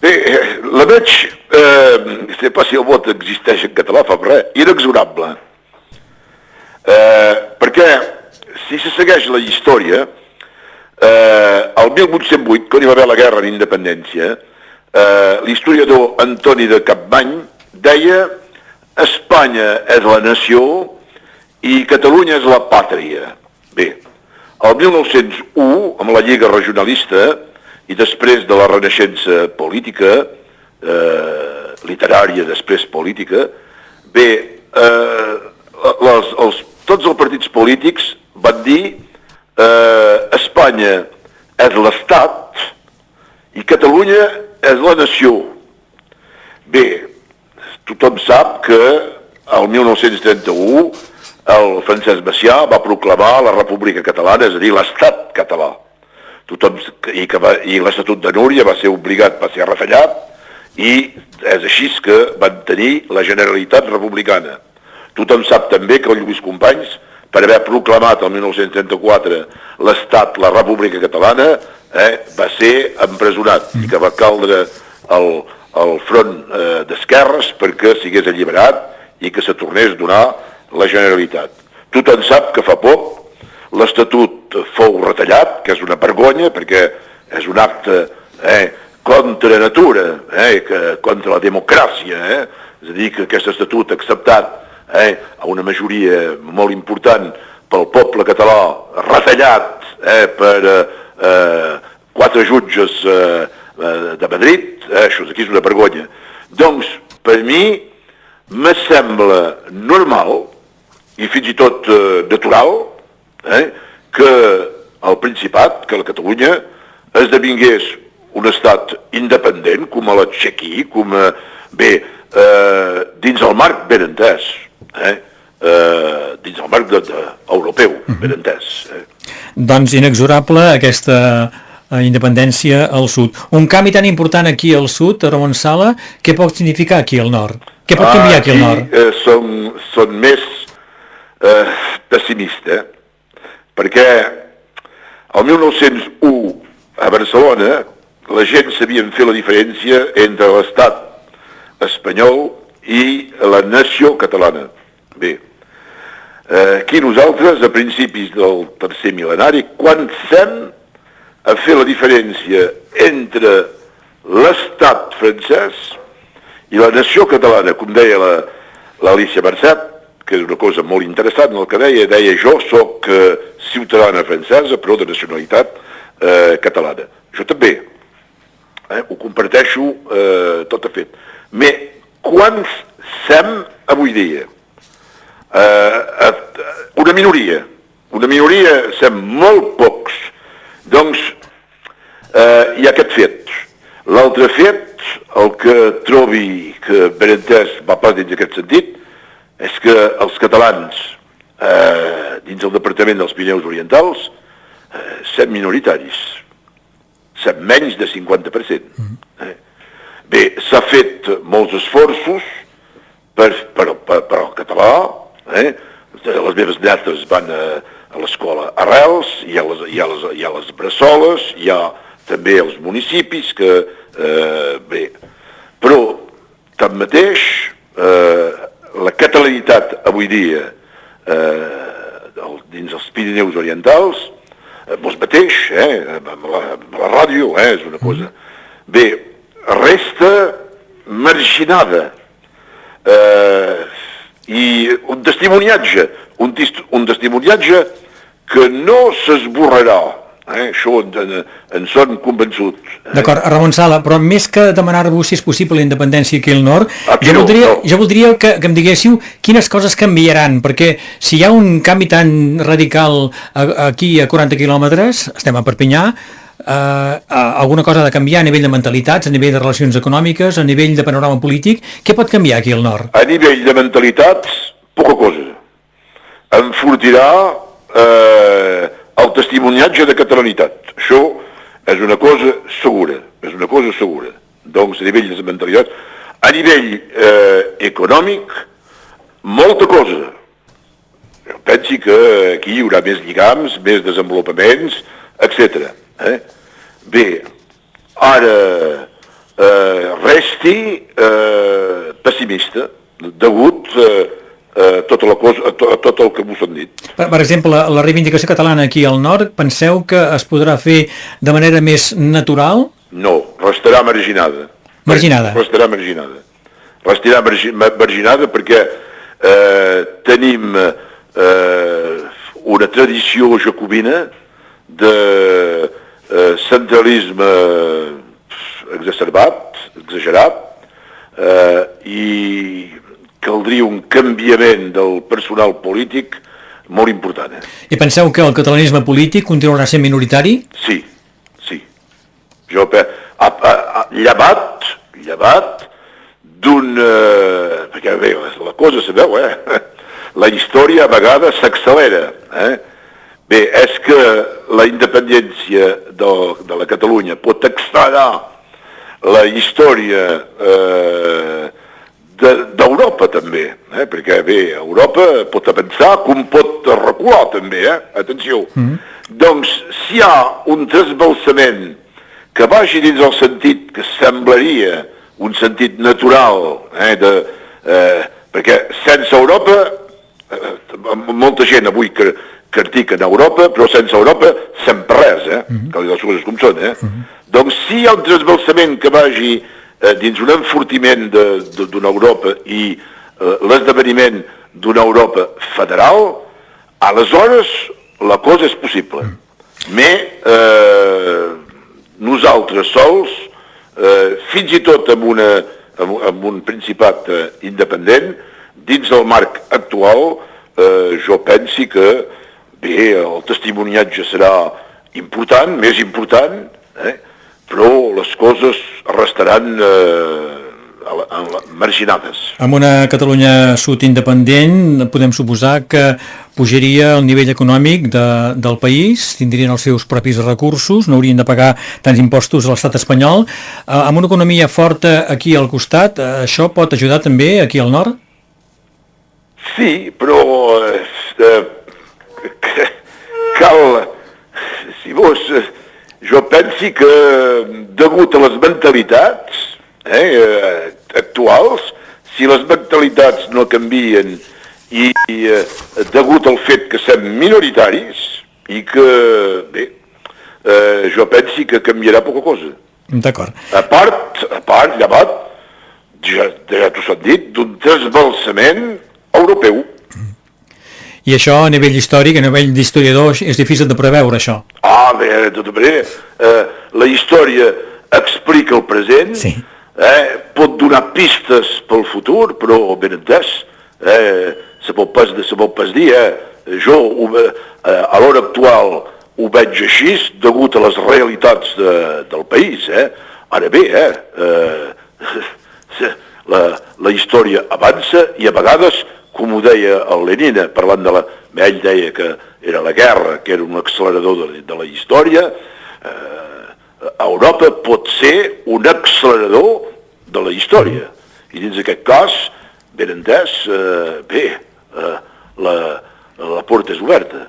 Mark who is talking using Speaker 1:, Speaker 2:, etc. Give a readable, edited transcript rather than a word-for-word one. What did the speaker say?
Speaker 1: Bé, la veig, sé pas si el vot existeix en català, fa res, inexorable. Perquè, si se segueix la història, el 1808, quan hi va haver la guerra d'independència, l'historiador Antoni de Capmany deia Espanya és la nació i Catalunya és la pàtria. Bé, el 1901, amb la Lliga Regionalista, i després de la renaixença política, literària, després política, bé, tots els partits polítics van dir Espanya és l'Estat i Catalunya és la nació. Bé, tothom sap que el 1931 el Francesc Macià va proclamar la República Catalana, és a dir, l'Estat català. I l'Estatut de Núria va ser retallat i és així que van tenir la Generalitat Republicana. Tothom sap també que el Lluís Companys, per haver proclamat el 1934 l'Estat, la República Catalana, va ser empresonat i que va caldre el front d'esquerres perquè sigués alliberat i que se tornés a donar la Generalitat. Tothom sap que fa poc l'Estatut fou retallat, que és una vergonya, perquè és un acte contra natura, contra la democràcia, és a dir, que aquest Estatut acceptat a una majoria molt important pel poble català, retallat per 4 jutges de Madrid, això aquí és una vergonya. Doncs, per mi, me sembla normal i fins i tot natural que el Principat, que la Catalunya, esdevingués un estat independent, com a la Txequia, com a... Bé, dins el marc ben entès, dins el marc europeu ben entès.
Speaker 2: Doncs inexorable aquesta independència al sud. Un canvi tan important aquí al sud, a Ramon Sala, què pot significar aquí al nord? Què pot canviar aquí al nord?
Speaker 1: Són més pessimistes, perquè el 1901 a Barcelona la gent sabia fer la diferència entre l'estat espanyol i la nació catalana. Bé, aquí nosaltres, a principis del tercer mil·lenari, comencem a fer la diferència entre l'estat francès i la nació catalana, com deia l'Alícia Mercet, que és una cosa molt interessant el que deia jo soc ciutadana francesa però de nacionalitat catalana. Jo també ho comparteixo tot a fet. Però quants sem avui dia? Una minoria sem molt pocs. Doncs hi ha aquest fet. L'altre fet, el que trobi que ben entès va pas dins aquest sentit, és que els catalans, dins el Departament dels Pirineus Orientals, sem minoritaris, sem menys de 50%. Bé, s'ha fet molts esforços per al català, les meves netes van a l'escola Arrels, hi ha les bressoles, hi ha també els municipis que, bé, però tanmateix, la catalanitat avui dia dins els Pirineus Orientals, vos mateix, amb la ràdio, és una cosa... Bé, resta marginada i un testimoniatge que no s'esborrarà. Això en són convençut.
Speaker 2: D'acord, Ramon Sala, però més que demanar-vos si és possible la independència aquí al nord, jo voldria que em diguéssiu quines coses canviaran, perquè si hi ha un canvi tan radical aquí a 40 quilòmetres, estem a Perpinyà, alguna cosa ha de canviar a nivell de mentalitats, a nivell de relacions econòmiques, a nivell de panorama polític, què pot canviar aquí al nord?
Speaker 1: A nivell de mentalitats, poca cosa. Enfortirà el testimoniatge de catalanitat. Això és una cosa segura, Doncs, a nivell de mentalitat, a nivell econòmic, molta cosa. Jo penso que aquí hi haurà més lligams, més desenvolupaments, etc. Bé, ara, estic pessimista, degut tot el que vos han dit.
Speaker 2: Per exemple, la reivindicació catalana aquí al nord, penseu que es podrà fer de manera més natural?
Speaker 1: No, restarà marginada.
Speaker 2: Marginada?
Speaker 1: Restarà marginada. Restarà marginada perquè tenim una tradició jacobina de centralisme exagerat, i caldria un canviament del personal polític molt important.
Speaker 2: I penseu que el catalanisme polític continuarà sent minoritari?
Speaker 1: Sí. Llevat d'un... perquè bé, la cosa, sabeu, la història a vegades s'accelera. Bé, és que la independència de la Catalunya pot accelerar la història d'Europa també, perquè bé, Europa pot avançar com pot recular també, atenció. Doncs si hi ha un trasbalsament que vagi dins el sentit que semblaria un sentit natural, perquè sense Europa, molta gent avui critica en Europa, però sense Europa sempre res, cal dir les coses com són. Doncs si hi ha un trasbalsament que vagi dins un enfortiment d'una Europa i l'esdeveniment d'una Europa federal, aleshores la cosa és possible. Nosaltres sols, fins i tot amb un principat independent, dins del marc actual, jo pensi que bé, el testimoniatge serà important, més important, però les coses restaran marginades.
Speaker 2: Amb una Catalunya sud independent podem suposar que pujaria el nivell econòmic del país, tindrien els seus propis recursos, no haurien de pagar tants impostos a l'estat espanyol. Amb una economia forta aquí al costat, això pot ajudar també aquí al nord?
Speaker 1: Sí, però cal, si vos... Jo pensi que, degut a les mentalitats actuals, si les mentalitats no canvien i degut al fet que som minoritaris i que, bé, jo pensi que canviarà poca cosa.
Speaker 2: D'acord.
Speaker 1: A part, llevat, ja t'ho s'ha dit, d'un trasbalsament europeu.
Speaker 2: I això a nivell històric, a nivell d'historiador, és difícil de preveure, això.
Speaker 1: Bé, de tota manera, la història explica el present, sí. Pot donar pistes pel futur, però ben entès, se pot pas dir, jo a l'hora actual ho veig així, degut a les realitats del país. Ara bé, la història avança i a vegades, com ho deia el Lenin, parlant de ell deia que era la guerra, que era un accelerador de la història, Europa pot ser un accelerador de la història. I dins aquest cas, ben entès, la porta és oberta.